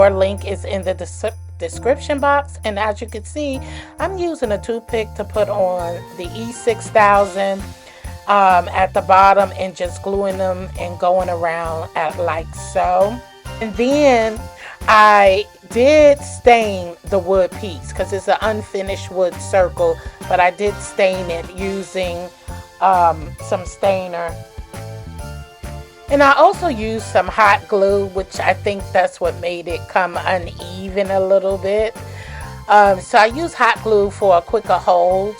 link is in the description box. And as you can see, I'm using a toothpick to put on the E6000 at the bottom and just gluing them and going around at like so. And then I did stain the wood piece because it's an unfinished wood circle, but I did stain it using some stainer. And I also used some hot glue, which I think that's what made it come uneven a little bit. So I use hot glue for a quicker hold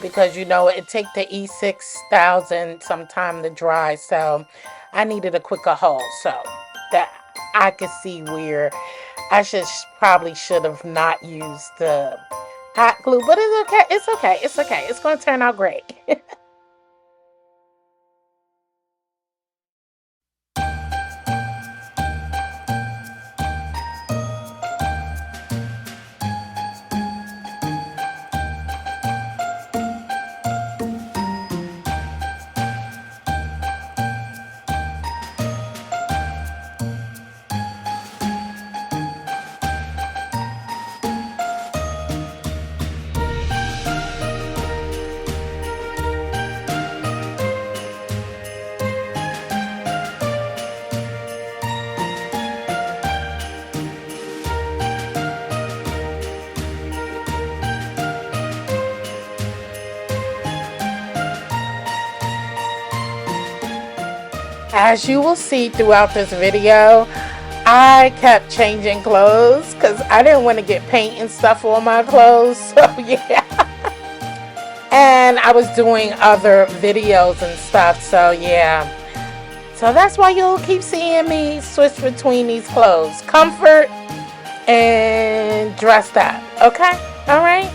because it take the E6000 some time to dry. So I needed a quicker hold. So that I could see where I probably should have not used the hot glue, but it's okay. It's okay. It's okay. It's going to turn out great. As you will see throughout this video, I kept changing clothes because I didn't want to get paint and stuff on my clothes. So yeah. And I was doing other videos and stuff. So yeah. So that's why you'll keep seeing me switch between these clothes. Comfort and dressed up. Okay? Alright?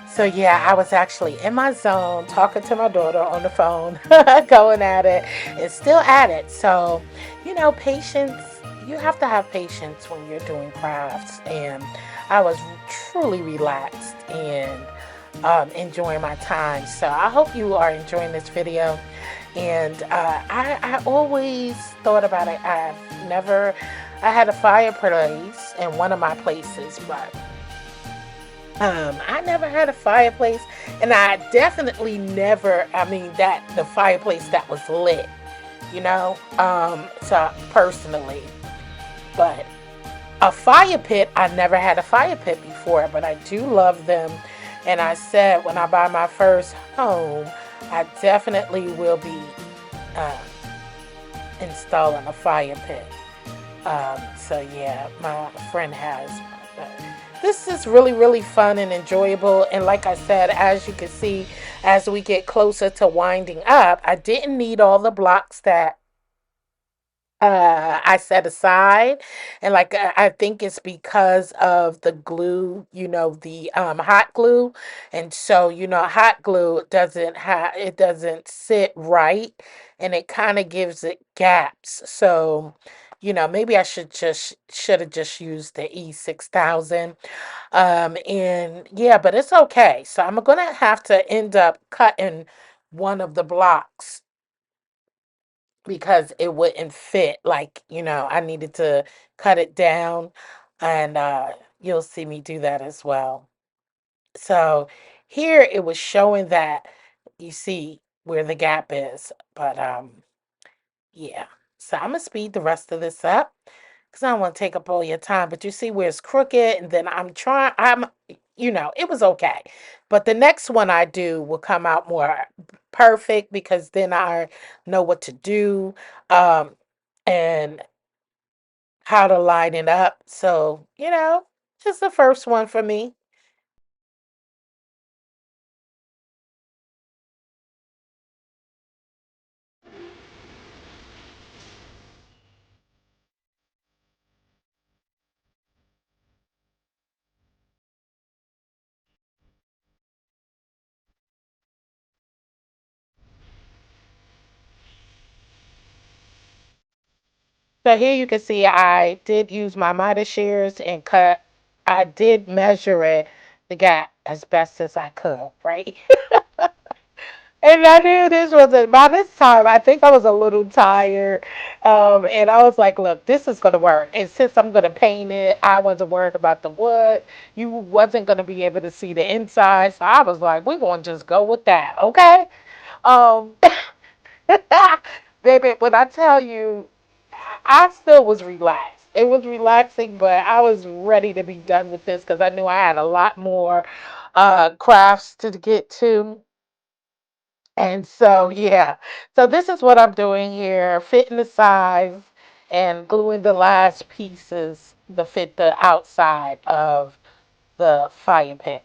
So yeah, I was actually in my zone talking to my daughter on the phone, going at it and still at it. So, patience, you have to have patience when you're doing crafts. And I was truly relaxed and enjoying my time. So I hope you are enjoying this video. And I always thought about it. I had a fireplace in one of my places, but I never had a fireplace, and I definitely never, that the fireplace that was lit, so personally, but a fire pit, I never had a fire pit before, but I do love them. And I said when I buy my first home, I definitely will be uh, installing a fire pit. So yeah, my friend has. This is really, really fun and enjoyable. And like I said, as you can see, as we get closer to winding up, I didn't need all the blocks that I set aside. And like I think it's because of the glue, the hot glue. And so, hot glue doesn't sit right, and it kind of gives it gaps. So, maybe I should have just used the E6000. And yeah, but it's okay. So I'm gonna have to end up cutting one of the blocks because it wouldn't fit. Like, I needed to cut it down, and you'll see me do that as well. So here it was showing that you see where the gap is, but yeah. So I'm gonna speed the rest of this up because I don't want to take up all your time. But you see where it's crooked, and then it was okay. But the next one I do will come out more perfect because then I know what to do, um, and how to line it up. So, just the first one for me. So here you can see I did use my miter shears and cut. I did measure it, the gap as best as I could, right? And I knew this wasn't, by this time, I think I was a little tired. And I was like, look, this is going to work. And since I'm going to paint it, I wasn't worried about the wood. You wasn't going to be able to see the inside. So I was like, we're going to just go with that. Okay. Um, baby, when I tell you, I still was relaxed. It was relaxing, but I was ready to be done with this because I knew I had a lot more crafts to get to. And so, yeah. So this is what I'm doing here, fitting the size and gluing the last pieces to fit the outside of the fire pit.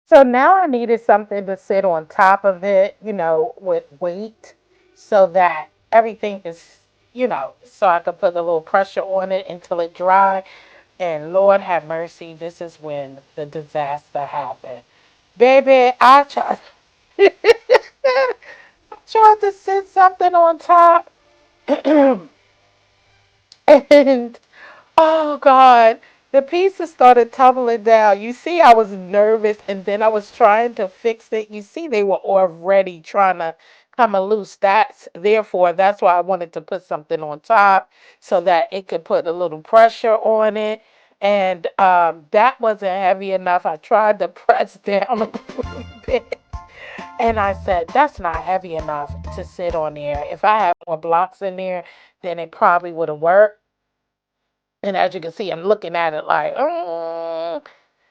So now I needed something to sit on top of it, with weight so that everything is, so I could put a little pressure on it until it dry. And Lord have mercy, this is when the disaster happened. Baby, I tried, tried to sit something on top. And oh God, the pieces started tumbling down. You see, I was nervous and then I was trying to fix it. You see, they were already trying to come loose. That's why I wanted to put something on top so that it could put a little pressure on it. And that wasn't heavy enough. I tried to press down a little bit. And I said, that's not heavy enough to sit on there. If I had more blocks in there, then it probably would have worked. And as you can see, I'm looking at it like, I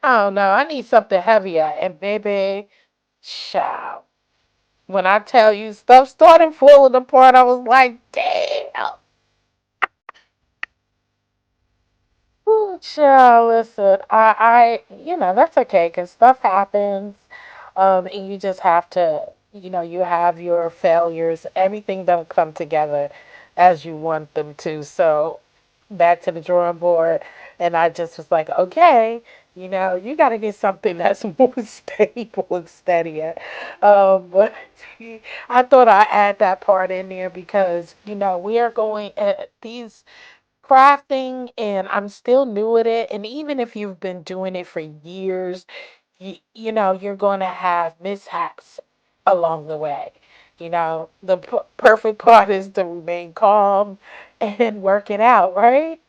don't know. I need something heavier. And baby, child, when I tell you stuff started falling apart, I was like, damn. Ooh, child, listen, that's okay because stuff happens. And you just have to, you have your failures. Everything don't come together as you want them to. So back to the drawing board, and I just was like, okay, you got to get something that's more stable and steadier. But I thought I'd add that part in there because, we are going at these crafting and I'm still new at it. And even if you've been doing it for years, you're going to have mishaps along the way. The perfect part is to remain calm and work it out, right?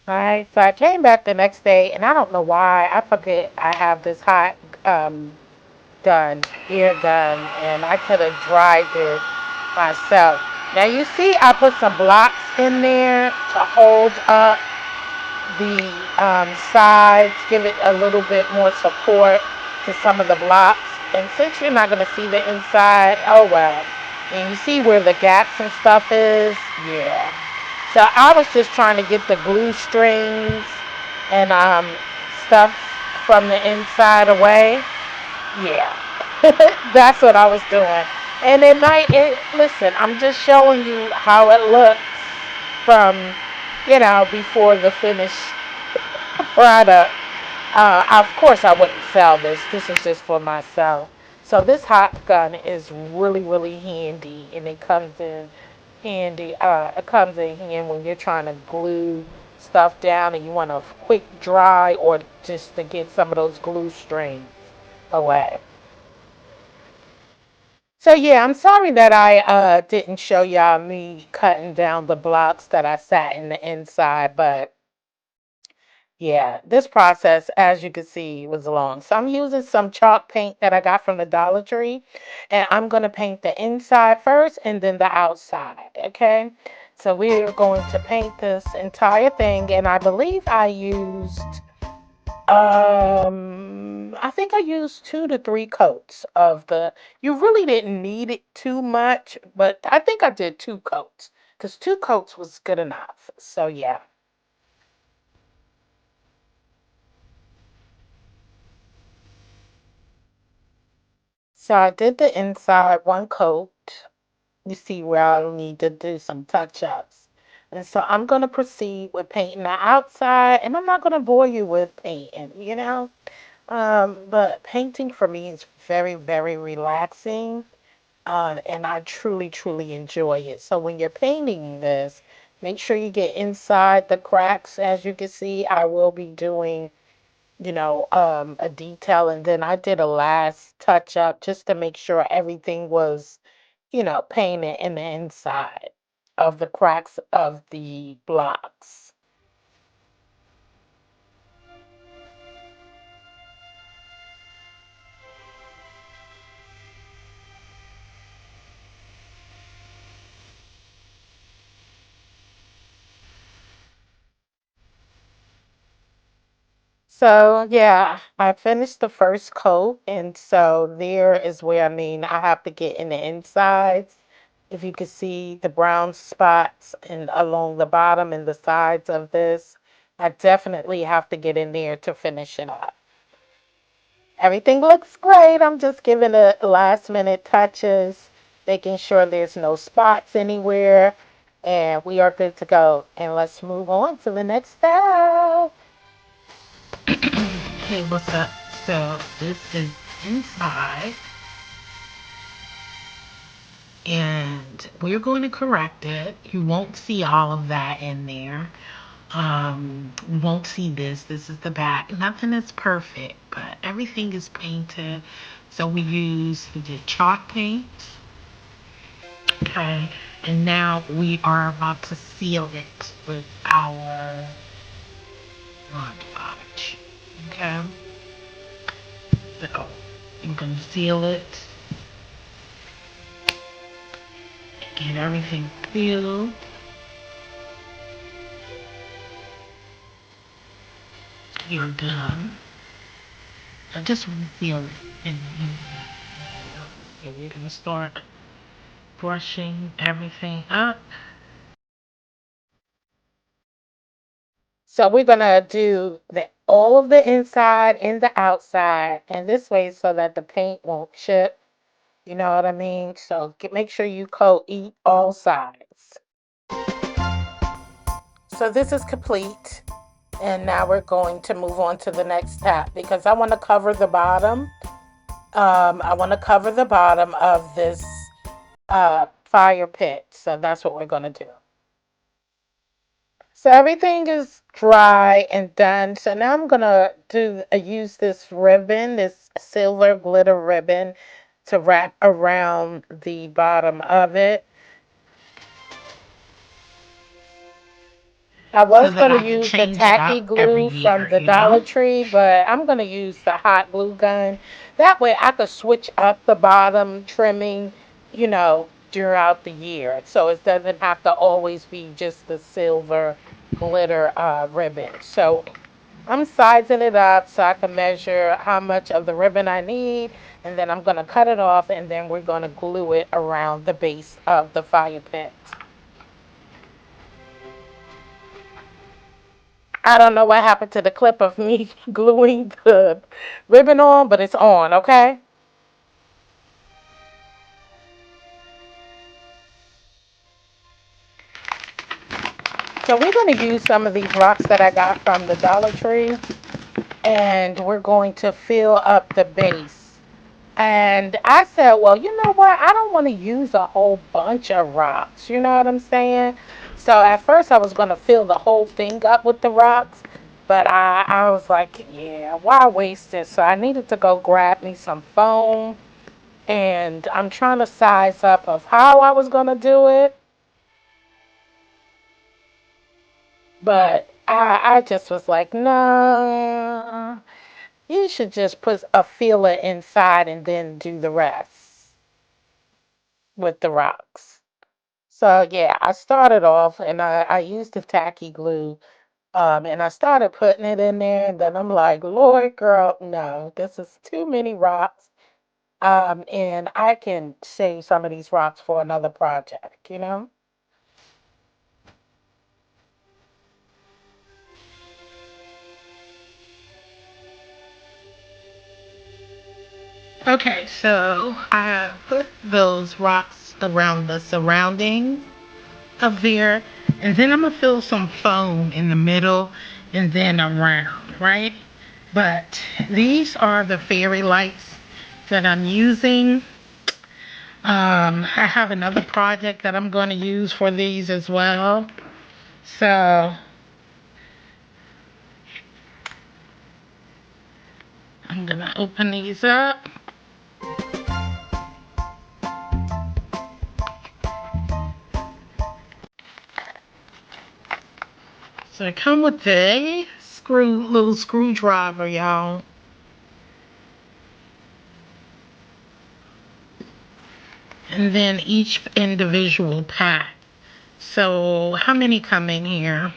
All right. So I came back the next day and I don't know why. I forget I have this hot done, ear done, and I could have dried it myself. Now you see I put some blocks in there to hold up the sides, give it a little bit more support to some of the blocks. And since you're not going to see the inside, oh well. And you see where the gaps and stuff is? Yeah. So I was just trying to get the glue strings and stuff from the inside away. Yeah. That's what I was doing. And listen, I'm just showing you how it looks from, before the finished product. Of course, I wouldn't sell this. This is just for myself. So this hot gun is really, really handy, and it comes in handy. It comes in handy when you're trying to glue stuff down and you want a quick dry or just to get some of those glue strings. away. So yeah, I'm sorry that I didn't show y'all me cutting down the blocks that I sat in the inside, but yeah, this process, as you can see, was long. So I'm using some chalk paint that I got from the Dollar Tree, and I'm going to paint the inside first and then the outside, okay? So we are going to paint this entire thing, and I believe I used, I think I used 2 to 3 coats of the, you really didn't need it too much, but I think I did 2 coats, because 2 coats was good enough. So yeah. So I did the inside 1 coat. You see where I'll need to do some touch-ups. And so I'm going to proceed with painting the outside, and I'm not going to bore you with painting, you know? But painting for me is very, very relaxing, and I truly, truly enjoy it. So when you're painting this, make sure you get inside the cracks. As you can see, I will be doing, a detail, and then I did a last touch up just to make sure everything was, painted in the inside of the cracks of the blocks. So yeah, I finished the first coat, and so there is where, I have to get in the insides. If you can see the brown spots and along the bottom and the sides of this, I definitely have to get in there to finish it up. Everything looks great. I'm just giving it last minute touches, making sure there's no spots anywhere, and we are good to go. And let's move on to the next step. Hey, what's up? So this is inside, and we're going to correct it. You won't see all of that in there. You won't see this. This is the back. Nothing is perfect, but everything is painted. So we did chalk paint. Okay. And now we are about to seal it with our Mod Podge. Okay. So I'm gonna seal it. Get everything sealed. You're done. I just want to seal it. And we're gonna start brushing everything up. So we're gonna do the all of the inside and the outside, and this way so that the paint won't chip. You know what I mean? So make sure you coat all sides. So this is complete, and now we're going to move on to the next step because I want to cover the bottom. I want to cover the bottom of this fire pit. So that's what we're gonna do. So everything is dry and done. So now I'm gonna use this ribbon, this silver glitter ribbon, to wrap around the bottom of it. I so was that gonna I can use the change it tacky up every glue from year, the you know? Dollar Tree, but I'm gonna use the hot glue gun. That way I could switch up the bottom trimming, throughout the year. So it doesn't have to always be just the silver glitter ribbon. So I'm sizing it up so I can measure how much of the ribbon I need, and then I'm going to cut it off, and then we're going to glue it around the base of the fire pit. I don't know what happened to the clip of me gluing the ribbon on, but it's on, okay? So we're going to use some of these rocks that I got from the Dollar Tree, and we're going to fill up the base. And I said, well, you know what? I don't want to use a whole bunch of rocks. You know what I'm saying? So at first I was going to fill the whole thing up with the rocks. But I was like, yeah, why waste it? So I needed to go grab me some foam, and I'm trying to size up of how I was gonna do it. But I just was like, nah, you should just put a feeler inside and then do the rest with the rocks. So yeah, I started off and I used the tacky glue. And I started putting it in there, and then I'm like, Lord, girl, no, this is too many rocks. And I can save some of these rocks for another project, you know? Okay, so I put those rocks around the surrounding of there, and then I'm gonna fill some foam in the middle and then around, right? But these are the fairy lights that I'm using. I have another project that I'm going to use for these as well. So I'm going to open these up. So they come with a little screwdriver, y'all. And then each individual pack. So how many come in here?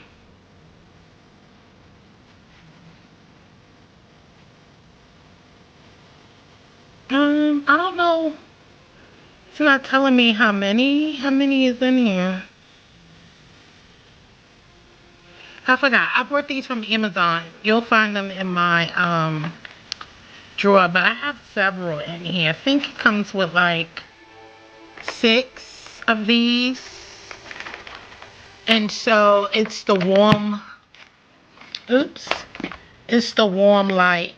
I don't know. It's not telling me how many. How many is in here? I forgot. I bought these from Amazon. You'll find them in my drawer, but I have several in here. I think it comes with like 6 of these. And so it's the warm, oops, it's the warm lights.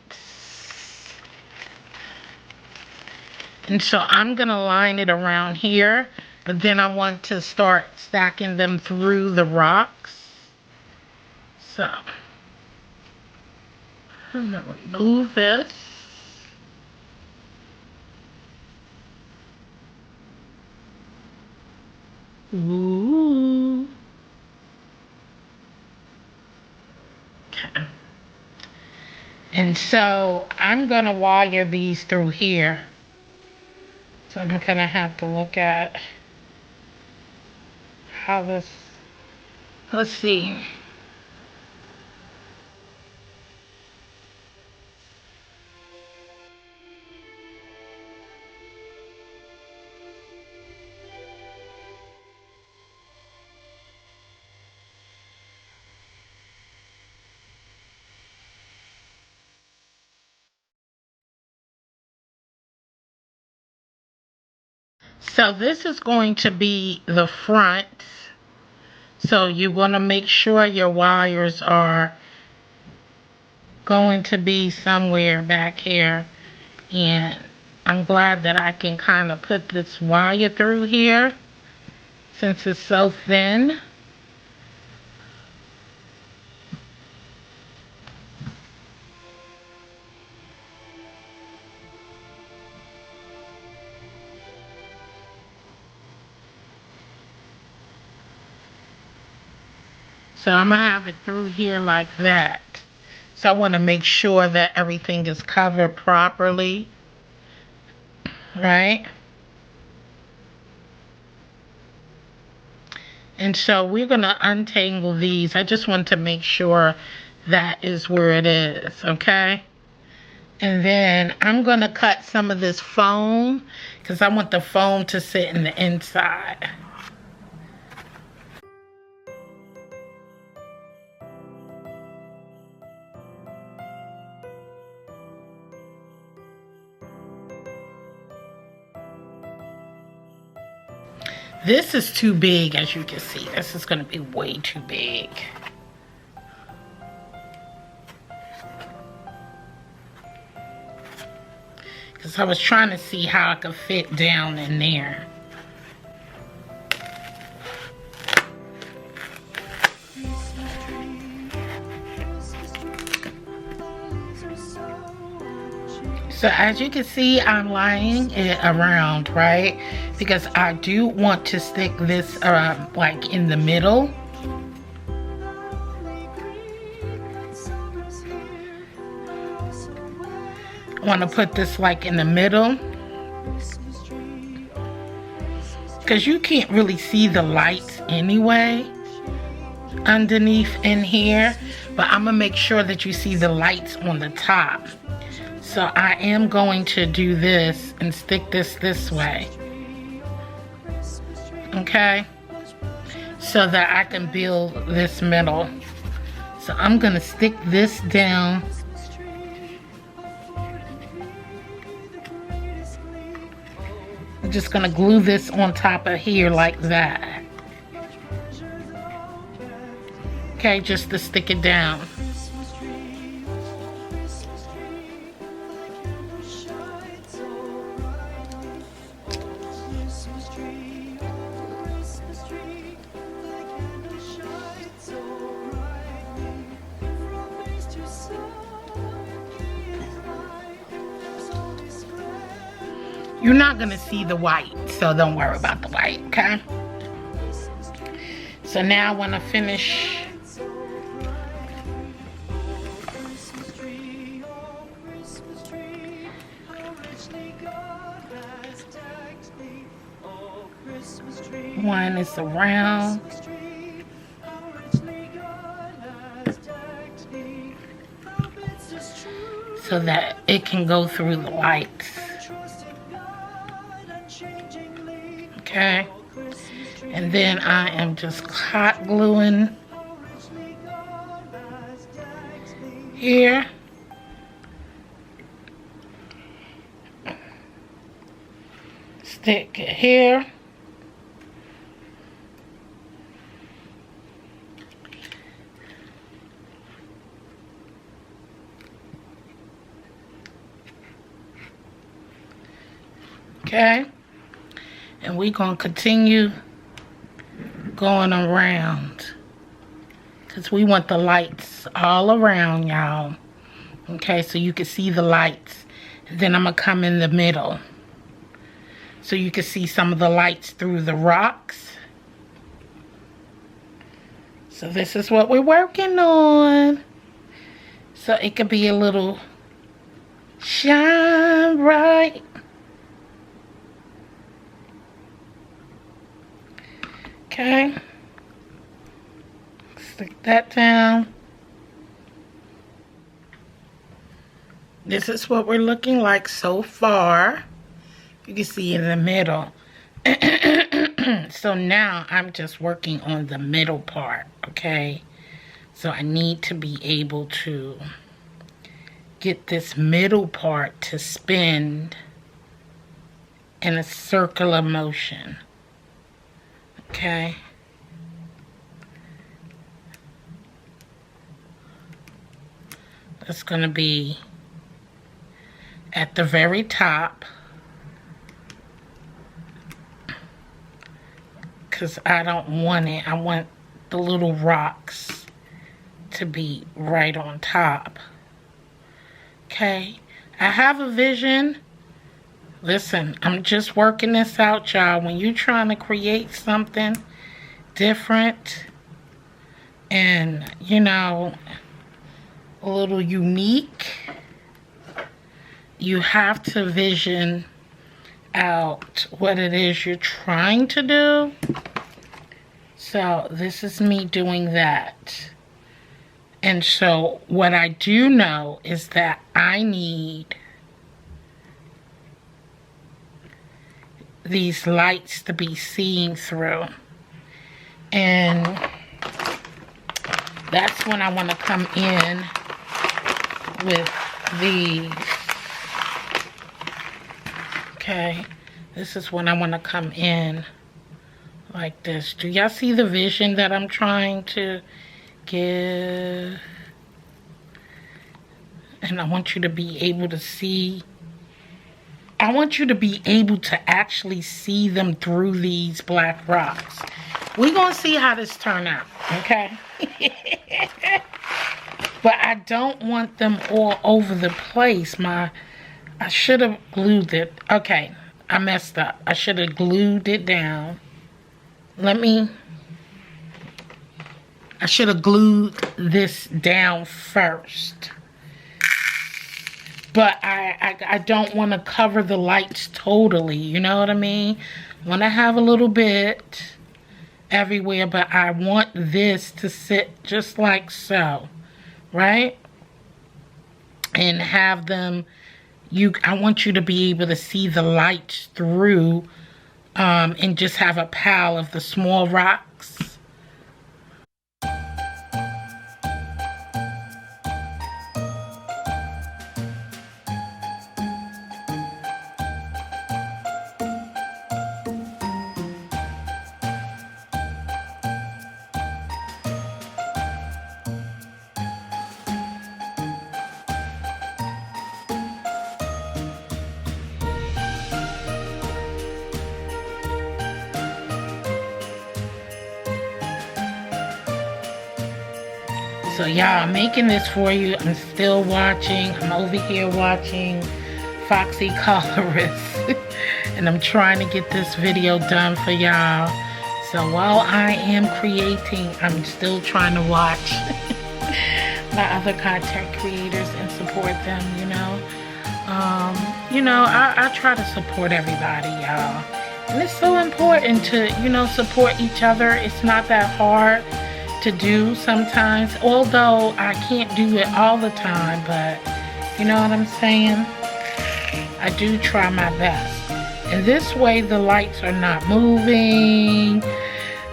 And so I'm going to line it around here, but then I want to start stacking them through the rocks. So I'm going to remove this. Ooh. Okay. And so I'm going to wire these through here. So I'm going to have to look at how this, let's see. So this is going to be the front. So you want to make sure your wires are going to be somewhere back here. And I'm glad that I can kind of put this wire through here since it's so thin. So I'm going to have it through here like that. So I want to make sure that everything is covered properly, right? And so we're going to untangle these. I just want to make sure that is where it is, okay? And then I'm going to cut some of this foam because I want the foam to sit in the inside. This is too big, as you can see. This is going to be way too big. Because I was trying to see how I could fit down in there. So as you can see, I'm lining it around, right? Because I do want to stick this like in the middle. I want to put this like in the middle, because you can't really see the lights anyway underneath in here, but I'm gonna make sure that you see the lights on the top. So I am going to do this and stick this way, okay, so that I can build this middle. So I'm gonna stick this down. I'm just gonna glue this on top of here like that. Okay, just to stick it down. You're not gonna see the white, so don't worry about the white, okay? So now I wanna finish one is around. So that it can go through the lights. Okay, and then I am just hot gluing here. Stick it here. Okay. And we're going to continue going around, because we want the lights all around, y'all. Okay, so you can see the lights. And then I'm going to come in the middle, so you can see some of the lights through the rocks. So this is what we're working on. So it could be a little shine bright. Okay, stick that down. This is what we're looking like so far. You can see in the middle. So now I'm just working on the middle part, okay? So I need to be able to get this middle part to spin in a circular motion. Okay. That's going to be at the very top, because I don't want it. I want the little rocks to be right on top. Okay. I have a vision. Listen, I'm just working this out, y'all. When you're trying to create something different and, you know, a little unique, you have to vision out what it is you're trying to do. So this is me doing that. And so what I do know is that I need these lights to be seen through, and that's when I want to come in with these. Okay, this is when I want to come in like this. Do y'all see the vision that I'm trying to give? And I want you to be able to see. I want you to be able to actually see them through these black rocks. We're going to see how this turn out, okay? But I don't want them all over the place. My I should have glued it. Okay, I messed up. I should have glued it down. I should have glued this down first. But I don't want to cover the lights totally, you know what I mean? I want to have a little bit everywhere, but I want this to sit just like so, right? And have them, I want you to be able to see the lights through, and just have a pile of the small rocks. So y'all, I'm making this for you. I'm still watching. I'm over here watching Foxy Colorist. And I'm trying to get this video done for y'all. So while I am creating, I'm still trying to watch my other content creators and support them, you know. I try to support everybody, y'all. And it's so important to, support each other. It's not that hard to do sometimes, although I can't do it all the time, but you know what I'm saying? I do try my best. And this way the lights are not moving,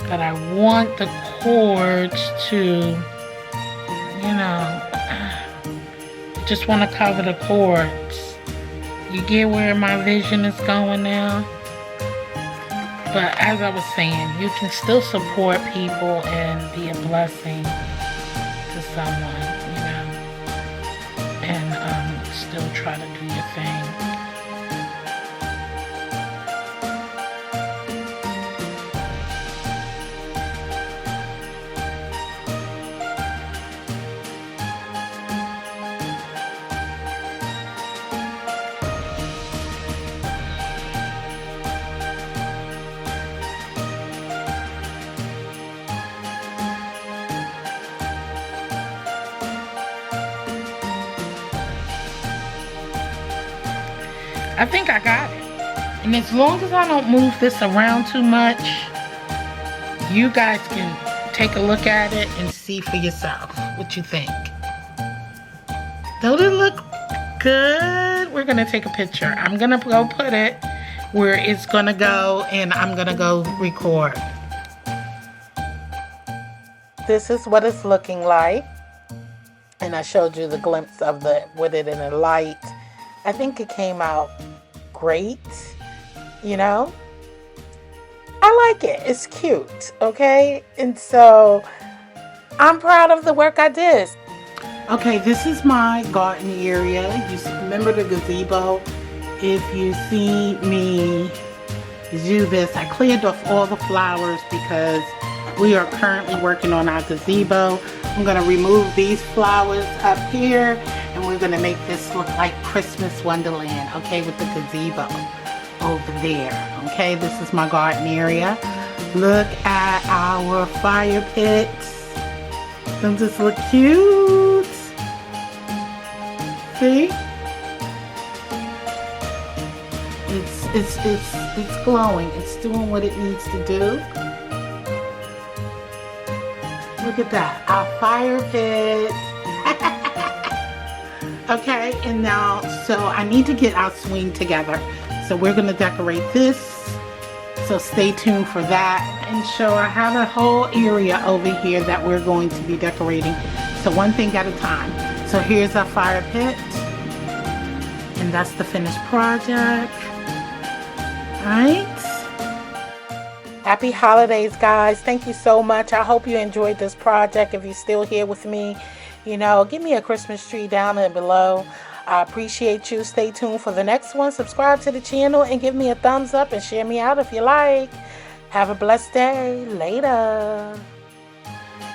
but I want the cords to, just want to cover the cords. You get where my vision is going now? But as I was saying, you can still support people and be a blessing to someone, and still try to do your thing. I think I got it. And as long as I don't move this around too much, you guys can take a look at it and see for yourself what you think. Don't it look good? We're going to take a picture. I'm going to go put it where it's going to go, and I'm going to go record. This is what it's looking like. And I showed you the glimpse of with it in the light. I think it came out great, I like it. It's cute, okay? And so I'm proud of the work I did. Okay, this is my garden area. You remember the gazebo? If you see me do this, I cleared off all the flowers because we are currently working on our gazebo. I'm going to remove these flowers up here, and we're going to make this look like Christmas Wonderland, okay, with the gazebo over there, okay? This is my garden area. Look at our fire pits. Doesn't this look cute? See? It's glowing. It's doing what it needs to do. Look at that, our fire pit. Okay, and now, so I need to get our swing together. So we're gonna decorate this. So stay tuned for that. And so I have a whole area over here that we're going to be decorating. So one thing at a time. So here's our fire pit. And that's the finished project. All right. Happy holidays, guys. Thank you so much. I hope you enjoyed this project. If you're still here with me, give me a Christmas tree down there below. I appreciate you. Stay tuned for the next one. Subscribe to the channel and give me a thumbs up and share me out if you like. Have a blessed day. Later.